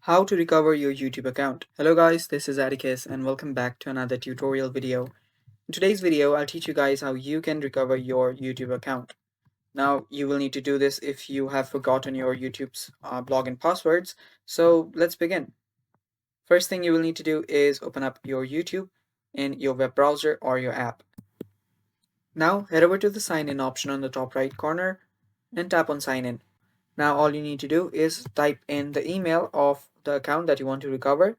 How to recover your YouTube account. Hello guys, this is Atticus and welcome back to another tutorial video. In today's video, I'll teach you guys how you can recover your YouTube account. Now, you will need to do this if you have forgotten your YouTube's login passwords. So let's begin. First thing you will need to do is open up your YouTube in your web browser or your app. Now, head over to the sign in option on the top right corner and tap on sign in. Now, all you need to do is type in the email of the account that you want to recover.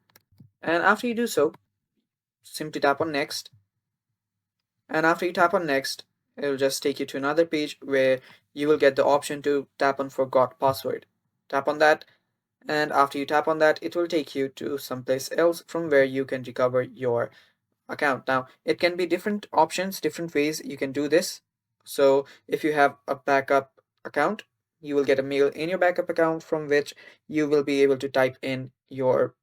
And after you do so, simply tap on next. And after you tap on next, it'll just take you to another page where you will get the option to tap on forgot password. Tap on that. And after you tap on that, it will take you to someplace else from where you can recover your account. Now, it can be different options, different ways you can do this. So if you have a backup account, you will get a mail in your backup account from which you will be able to type in your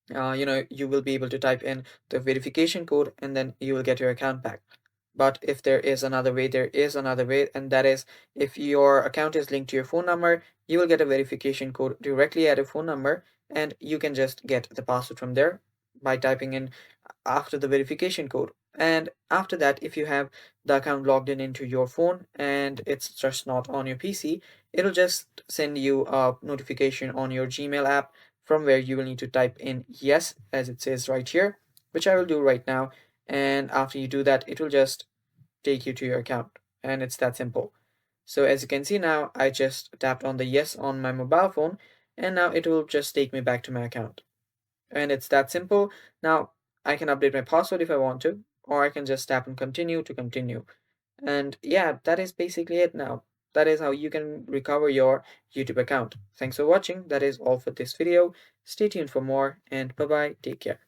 you will be able to type in the verification code and then you will get your account back. But if there is another way, there is another way, and that is if your account is linked to your phone number, you will get a verification code directly at your phone number and you can just get the password from there by typing in after the verification code. And after that, if you have the account logged in into your phone and it's just not on your PC, it'll just send you a notification on your Gmail app from where you will need to type in yes, as it says right here, which I will do right now. And after you do that, it will just take you to your account, and it's that simple. So as you can see now, I just tapped on the yes on my mobile phone, and now it will just take me back to my account. And it's that simple. Now I can update my password if I want to, or I can just tap on continue to continue. And yeah, that is basically it now. That is how you can recover your YouTube account. Thanks for watching. That is all for this video. Stay tuned for more, and bye bye. Take care.